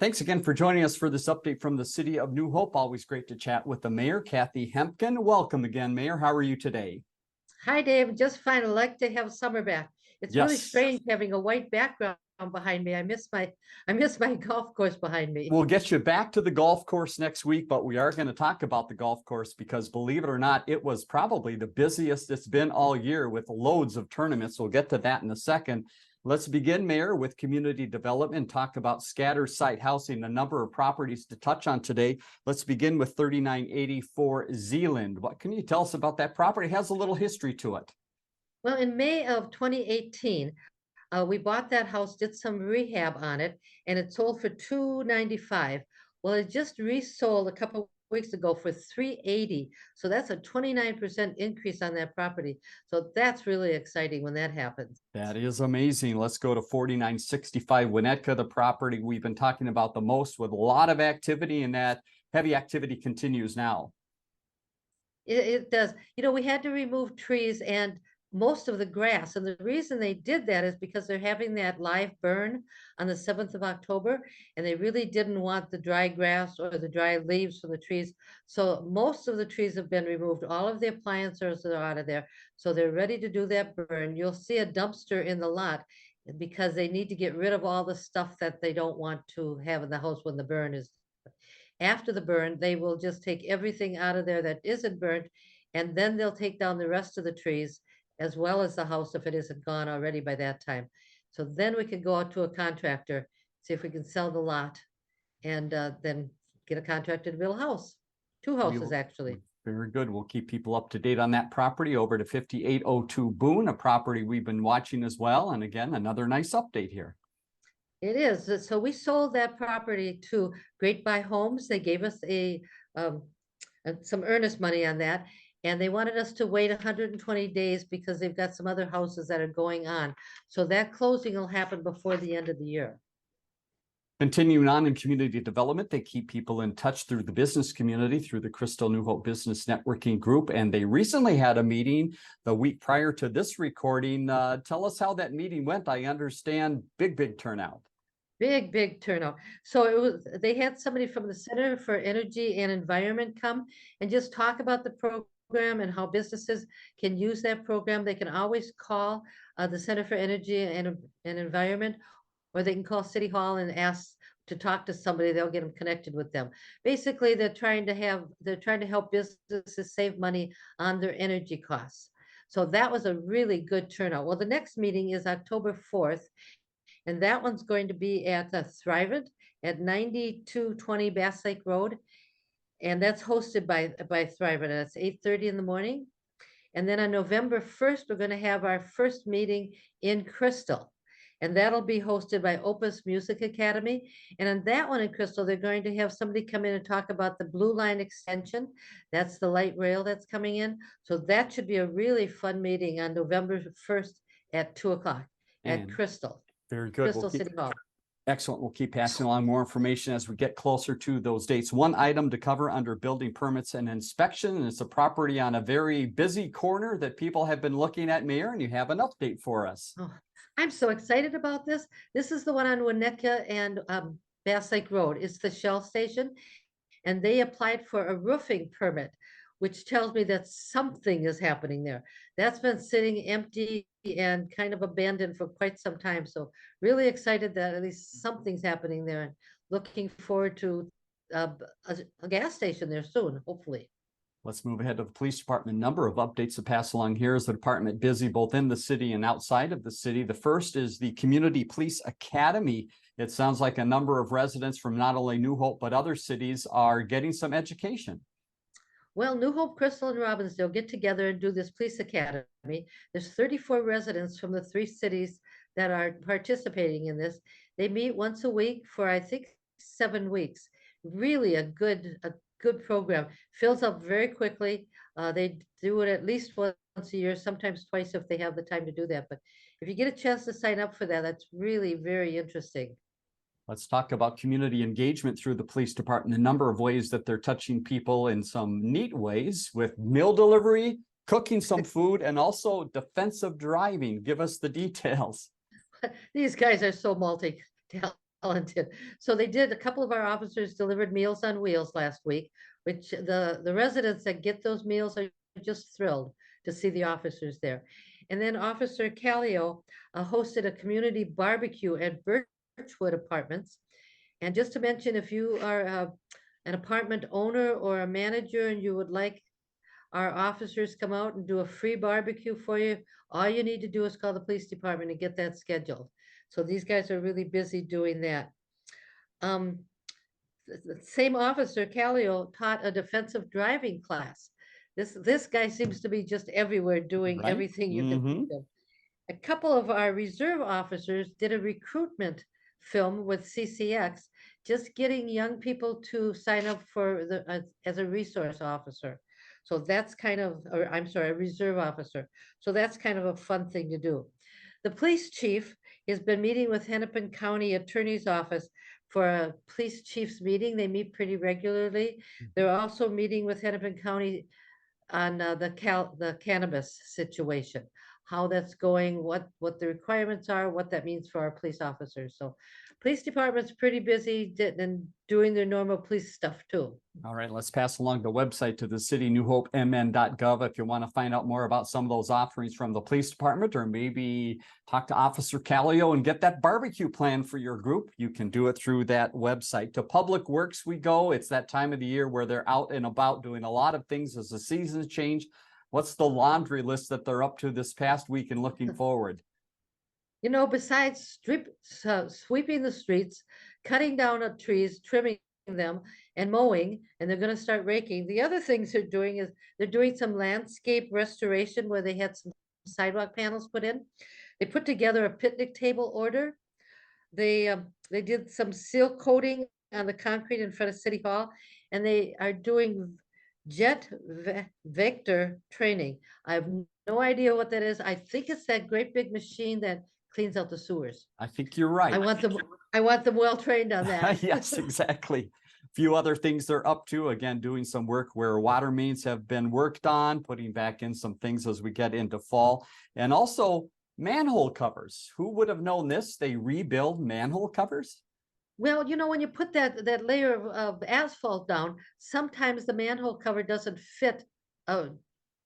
Thanks again for joining us for this update from the city of New Hope. Always great to chat with the mayor, Kathi Hemken. Welcome again, Mayor. How are you today? Hi, Dave. Just fine. I like to have summer back. It's really Yes. strange having a white background behind me. I miss my golf course behind me. We'll get you back to the golf course next week, but we are going to talk about the golf course because, believe it or not, it was probably the busiest it's been all year with loads of tournaments. We'll get to that in a second. Let's begin, Mayor, with community development, talk about scatter site housing, a number of properties to touch on today. Let's begin with 3984 Zealand. What can you tell us about that property? It has a little history to it. Well, in May of 2018, we bought that house, did some rehab on it, and it sold for $295. Well, it just resold a couple weeks ago for $380. So that's a 29% increase on that property. So that's really exciting when that happens. That is amazing. Let's go to 4965 Winnetka, the property we've been talking about the most, with a lot of activity, and that heavy activity continues now. It does. You know, we had to remove trees and most of the grass. And the reason they did that is because they're having that live burn on the 7th of October, and they really didn't want the dry grass or the dry leaves from the trees. So most of the trees have been removed. All of the appliances are out of there. So they're ready to do that burn. You'll see a dumpster in the lot because they need to get rid of all the stuff that they don't want to have in the house when the burn is. After the burn, they will just take everything out of there that isn't burnt, and then they'll take down the rest of the trees as well as the house if it isn't gone already by that time. So then we can go out to a contractor, see if we can sell the lot, and then get a contractor to build a house. Two houses, actually. Very good. We'll keep people up to date on that property. Over to 5802 Boone, a property we've been watching as well. And again, another nice update here. It is. So we sold that property to Great Buy Homes. They gave us some earnest money on that, and they wanted us to wait 120 days because they've got some other houses that are going on. So that closing will happen before the end of the year. Continuing on in community development, they keep people in touch through the business community, through the Crystal New Hope Business Networking Group. And they recently had a meeting the week prior to this recording. Tell us how that meeting went. I understand big turnout. Big turnout. So they had somebody from the Center for Energy and Environment come and just talk about the program and how businesses can use that program. They can always call the Center for Energy and Environment, or they can call City Hall and ask to talk to somebody. They'll get them connected with them. Basically, they're trying to help businesses save money on their energy costs. So that was a really good turnout. Well, the next meeting is October 4th. And that one's going to be at Thrivent at 9220 Bass Lake Road. And that's hosted by Thrivent. That's 8:30 in the morning. And then on November 1st, we're going to have our first meeting in Crystal. And that'll be hosted by Opus Music Academy. And on that one in Crystal, they're going to have somebody come in and talk about the Blue Line extension. That's the light rail that's coming in. So that should be a really fun meeting on November 1st at 2 o'clock at Crystal. Very good. Crystal City Hall. Excellent. We'll keep passing along more information as we get closer to those dates. One item to cover under building permits and inspection, and it's a property on a very busy corner that people have been looking at, Mayor, and you have an update for us. Oh, I'm so excited about this. This is the one on Winnetka and Bass Lake Road. It's the Shell station, and they applied for a roofing permit, which tells me that something is happening there. That's been sitting empty and kind of abandoned for quite some time. So really excited that at least something's happening there, and looking forward to a gas station there soon, hopefully. Let's move ahead to the police department. Number of updates to pass along here. Is the department busy both in the city and outside of the city? The first is the Community Police Academy. It sounds like a number of residents from not only New Hope, but other cities are getting some education. Well, New Hope, Crystal, and Robbinsdale get together and do this police academy. There's 34 residents from the 3 cities that are participating in this. They meet once a week for, I think, 7 weeks. Really a good program. Fills up very quickly. They do it at least once a year, sometimes twice if they have the time to do that. But if you get a chance to sign up for that, that's really very interesting. Let's talk about community engagement through the police department, a number of ways that they're touching people in some neat ways with meal delivery, cooking some food, and also defensive driving. Give us the details. These guys are so volunteered. So they did, a couple of our officers delivered Meals on Wheels last week, which the residents that get those meals are just thrilled to see the officers there. And then Officer Callio hosted a community barbecue at Birchwood Apartments. And just to mention, if you are an apartment owner or a manager and you would like our officers come out and do a free barbecue for you, all you need to do is call the police department and get that scheduled. So these guys are really busy doing that. Um, the same officer, Callio, taught a defensive driving class. This guy seems to be just everywhere doing Right? everything you can Mm-hmm. think of. A couple of our reserve officers did a recruitment film with CCX, just getting young people to sign up for as a resource officer. So that's kind of, or I'm sorry, a reserve officer. So that's kind of a fun thing to do. The police chief has been meeting with Hennepin County Attorney's Office for a police chief's meeting. They meet pretty regularly. They're also meeting with Hennepin County on the cannabis situation, how that's going, what the requirements are, what that means for our police officers. So police department's pretty busy and doing their normal police stuff too. All right, let's pass along the website to the city, newhopemn.gov, if you want to find out more about some of those offerings from the police department, or maybe talk to Officer Callio and get that barbecue plan for your group. You can do it through that website. To Public Works we go. It's that time of the year where they're out and about doing a lot of things as the seasons change. What's the laundry list that they're up to this past week and looking forward? You know, besides sweeping the streets, cutting down trees, trimming them, and mowing, and they're going to start raking. The other things they're doing is they're doing some landscape restoration where they had some sidewalk panels put in. They put together a picnic table order. They did some seal coating on the concrete in front of City Hall, and they are doing vector training. I have no idea what that is. I think it's that great big machine that cleans out the sewers. I think you're right. I want them well trained on that. Yes, exactly. A few other things they're up to, again, doing some work where water mains have been worked on, putting back in some things as we get into fall, and also manhole covers. Who would have known this? They rebuild manhole covers. Well, you know, when you put that layer of asphalt down, sometimes the manhole cover doesn't fit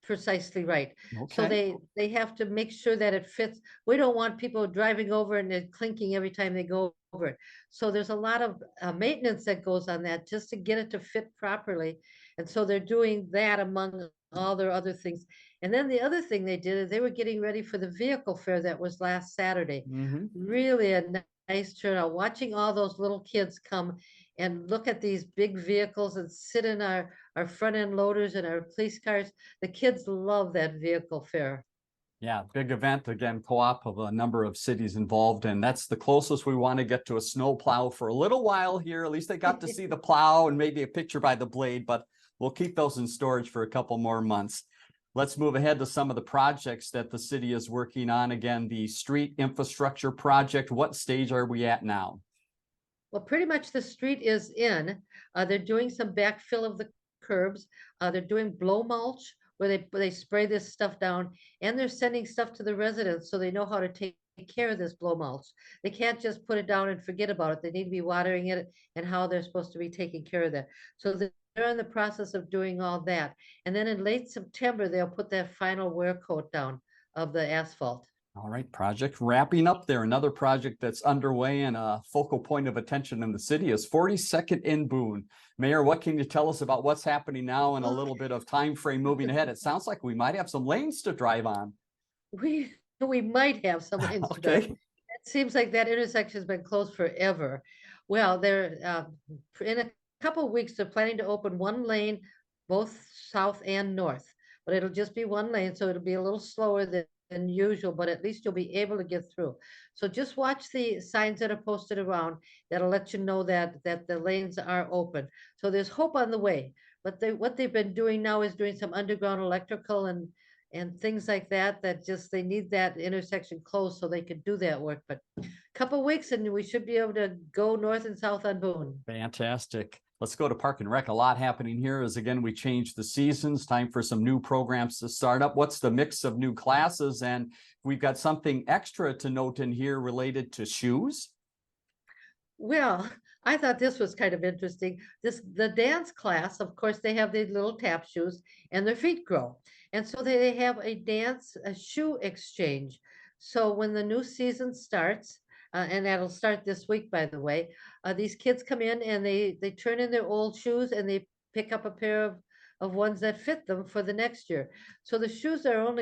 precisely right. So Okay. they have to make sure that it fits. We don't want people driving over and it clinking every time they go over it. So there's a lot of maintenance that goes on that just to get it to fit properly. And so they're doing that among all their other things. And then the other thing they did is they were getting ready for the vehicle fair that was last Saturday. Mm-hmm. Really a nice turnout, watching all those little kids come and look at these big vehicles and sit in our front end loaders and our police cars. The kids love that vehicle fair. Yeah, big event, again, co-op of a number of cities involved, and that's the closest we want to get to a snow plow for a little while here. At least they got to see the plow and maybe a picture by the blade, but we'll keep those in storage for a couple more months. Let's move ahead to some of the projects that the city is working on. Again, the street infrastructure project, what stage are we at now? Well, pretty much the street is in. They're doing some backfill of the curbs. They're doing blow mulch where they spray this stuff down, and they're sending stuff to the residents so they know how to take care of this blow mulch. They can't just put it down and forget about it. They need to be watering it and how they're supposed to be taking care of that. So they're in the process of doing all that. And then in late September, they'll put that final wear coat down of the asphalt. All right, project wrapping up there. Another project that's underway and a focal point of attention in the city is 42nd in Boone. Mayor, what can you tell us about what's happening now and a little bit of time frame moving ahead? It sounds like we might have some lanes to drive on. We might have some lanes to drive. Okay. It seems like that intersection has been closed forever. Well, they're in a couple of weeks, they're planning to open one lane, both south and north, but it'll just be one lane, so it'll be a little slower than usual, but at least you'll be able to get through. So just watch the signs that are posted around. That'll let you know that the lanes are open. So there's hope on the way. But what they've been doing now is doing some underground electrical and things like that, that just, they need that intersection closed so they could do that work. But a couple weeks and we should be able to go north and south on Boone. Fantastic. Let's go to Park and Rec. A lot happening here as, again, we change the seasons. Time for some new programs to start up. What's the mix of new classes? And we've got something extra to note in here related to shoes. Well, I thought this was kind of interesting. The dance class, of course, they have these little tap shoes and their feet grow. And so they have a shoe exchange. So when the new season starts, and that'll start this week, by the way, these kids come in and they turn in their old shoes and they pick up a pair of ones that fit them for the next year. So the shoes are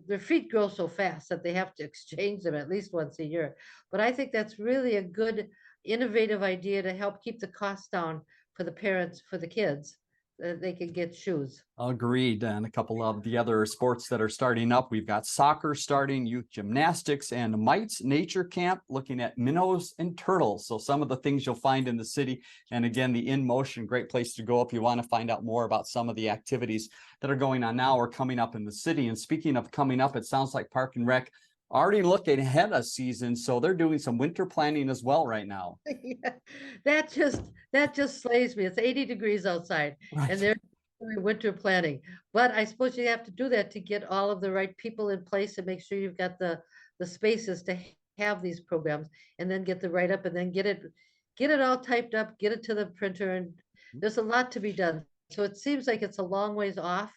their feet grow so fast that they have to exchange them at least once a year. But I think that's really a good innovative idea to help keep the cost down for the parents, for the kids, that they can get shoes. Agreed. And a couple of the other sports that are starting up, we've got soccer starting, youth gymnastics, and Mites Nature Camp looking at minnows and turtles. So some of the things you'll find in the city. And again, the In Motion, great place to go if you want to find out more about some of the activities that are going on now or coming up in the city. And speaking of coming up, it sounds like Park and Rec already looking ahead of season. So they're doing some winter planning as well right now. Yeah, that just slays me. It's 80 degrees outside and Right. they're doing winter planning. But I suppose you have to do that to get all of the right people in place and make sure you've got the spaces to have these programs and then get the write up and then get it all typed up, get it to the printer, and there's a lot to be done. So it seems like it's a long ways off,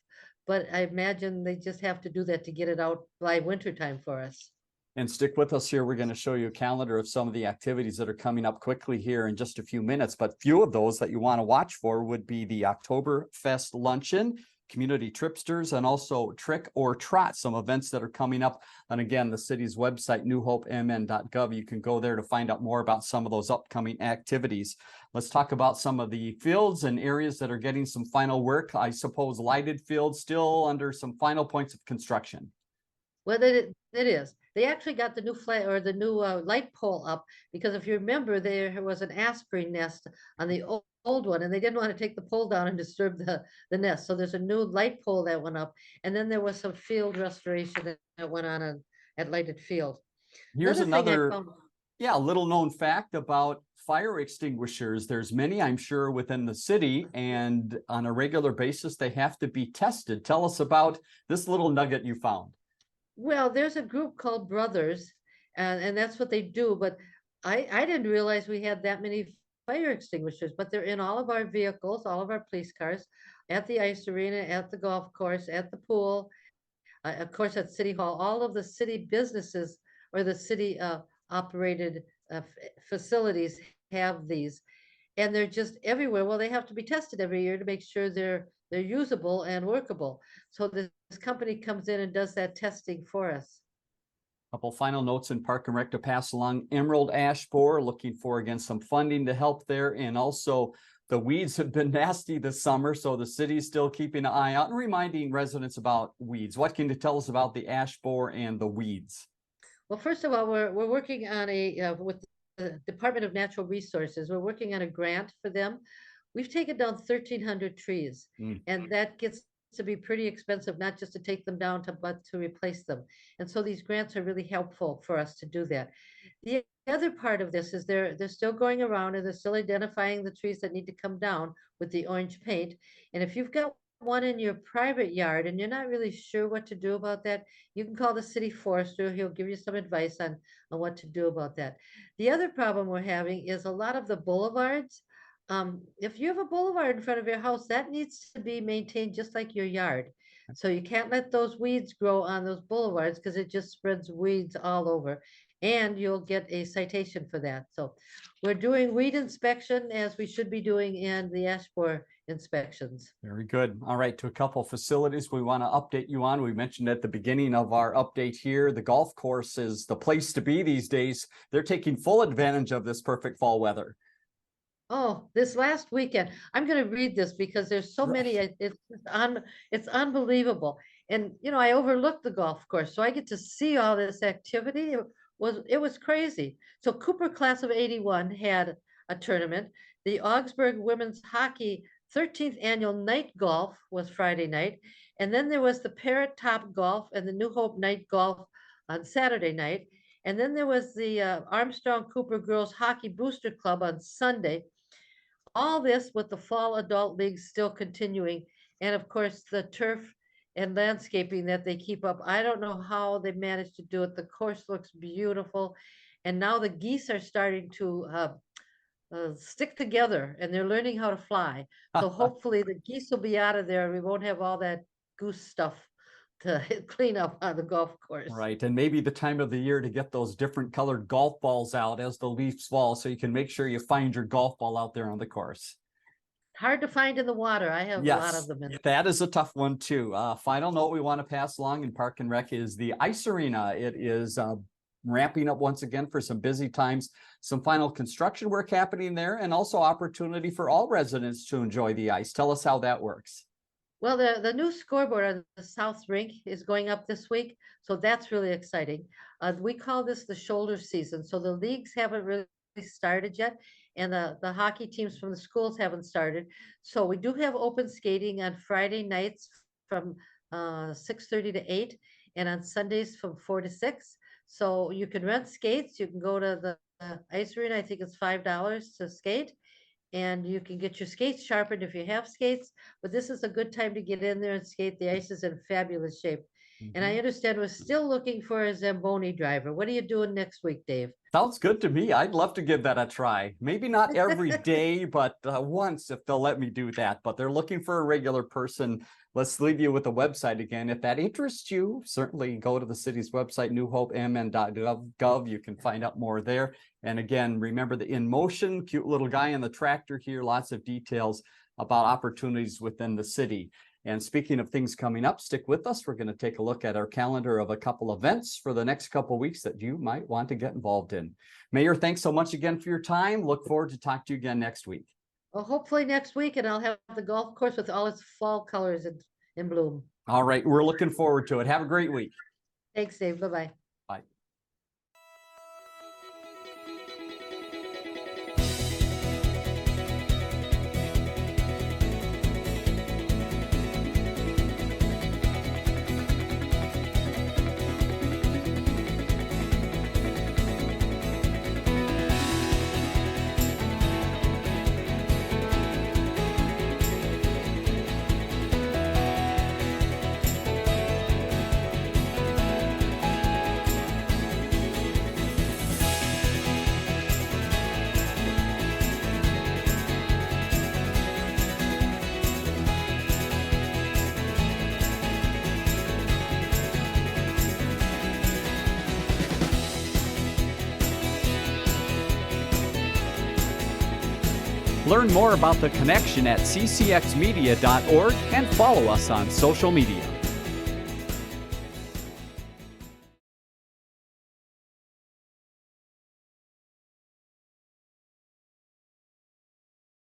but I imagine they just have to do that to get it out by winter time for us. And stick with us here. We're going to show you a calendar of some of the activities that are coming up quickly here in just a few minutes. But few of those that you want to watch for would be the Oktoberfest luncheon, community tripsters, and also Trick or Trot, some events that are coming up. And again, the city's website, newhopemn.gov, you can go there to find out more about some of those upcoming activities. Let's talk about some of the fields and areas that are getting some final work. I suppose lighted fields still under some final points of construction. Well, it is. They actually got the new flag or the new light pole up because if you remember, there was an aspen nest on the old one, and they didn't want to take the pole down and disturb the nest. So there's a new light pole that went up, and then there was some field restoration that went on at Lighted Field. Here's Another thing I another, found. yeah, little known fact about fire extinguishers. There's many, I'm sure, within the city, and on a regular basis, they have to be tested. Tell us about this little nugget you found. Well, there's a group called Brothers, and that's what they do. But I didn't realize we had that many fire extinguishers, but they're in all of our vehicles, all of our police cars, at the ice arena, at the golf course, at the pool, of course, at City Hall. All of the city businesses or the city operated facilities have these, and they're just everywhere. Well, they have to be tested every year to make sure they're usable and workable. So this company comes in and does that testing for us. Couple final notes in Park and Rec to pass along. Emerald Ash Borer, looking for again some funding to help there, and also the weeds have been nasty this summer, so the city's still keeping an eye out and reminding residents about weeds. What can you tell us about the ash borer and the weeds? Well, first of all, we're working on with the Department of Natural Resources. We're working on a grant for them. We've taken down 1,300 trees, Mm. and that gets to be pretty expensive, not just to take them down but to replace them. And so these grants are really helpful for us to do that. The other part of this is they're still going around and they're still identifying the trees that need to come down with the orange paint. And if you've got one in your private yard and you're not really sure what to do about that, you can call the city forester. He'll give you some advice on what to do about that. The other problem we're having is a lot of the boulevards. If you have a boulevard in front of your house, that needs to be maintained just like your yard. So you can't let those weeds grow on those boulevards because it just spreads weeds all over, and you'll get a citation for that. So we're doing weed inspection as we should be doing in the ash borer inspections. Very good. All right, to a couple facilities we want to update you on. We mentioned at the beginning of our update here, the golf course is the place to be these days. They're taking full advantage of this perfect fall weather. Oh, this last weekend, I'm going to read this because there's so many. Right. It's unbelievable. And I overlooked the golf course, so I get to see all this activity. It was crazy. So Cooper class of '81 had a tournament. The Augsburg women's hockey 13th annual night golf was Friday night, and then there was the Parrot Top golf and the New Hope night golf on Saturday night. And then there was the Armstrong Cooper Girls Hockey Booster Club on Sunday. All this with the fall adult leagues still continuing, and of course the turf and landscaping that they keep up. I don't know how they managed to do it. The course looks beautiful, and now the geese are starting to stick together, and they're learning how to fly. So hopefully the geese will be out of there and we won't have all that goose stuff to clean up on the golf course. Right. And maybe the time of the year to get those different colored golf balls out as the leaves fall, so you can make sure you find your golf ball out there on the course. Hard to find in the water. I have a lot of them in. That is a tough one too. Final note we want to pass along in Park and Rec is the ice arena. It is ramping up once again for some busy times, some final construction work happening there, and also opportunity for all residents to enjoy the ice. Tell us how that works. Well, the new scoreboard on the South Rink is going up this week, so that's really exciting. We call this the shoulder season, so the leagues haven't really started yet, and the hockey teams from the schools haven't started. So we do have open skating on Friday nights from 6:30 to 8, and on Sundays from 4 to 6. So you can rent skates. You can go to the ice arena. I think it's $5 to skate, and you can get your skates sharpened if you have skates. But this is a good time to get in there and skate. The ice is in fabulous shape. And I understand we're still looking for a Zamboni driver. What are you doing next week, Dave? Sounds good to me. I'd love to give that a try. Maybe not every day, but once if they'll let me do that. But they're looking for a regular person. Let's leave you with the website again. If that interests you, certainly go to the city's website, newhopemn.gov. You can find out more there. And again, remember the In Motion, cute little guy in the tractor here, lots of details about opportunities within the city. And speaking of things coming up, stick with us. We're going to take a look at our calendar of a couple events for the next couple of weeks that you might want to get involved in. Mayor, thanks so much again for your time. Look forward to talk to you again next week. Well, hopefully next week, and I'll have the golf course with all its fall colors in bloom. All right. We're looking forward to it. Have a great week. Thanks, Dave. Bye-bye. Bye. Learn more about the connection at ccxmedia.org and follow us on social media.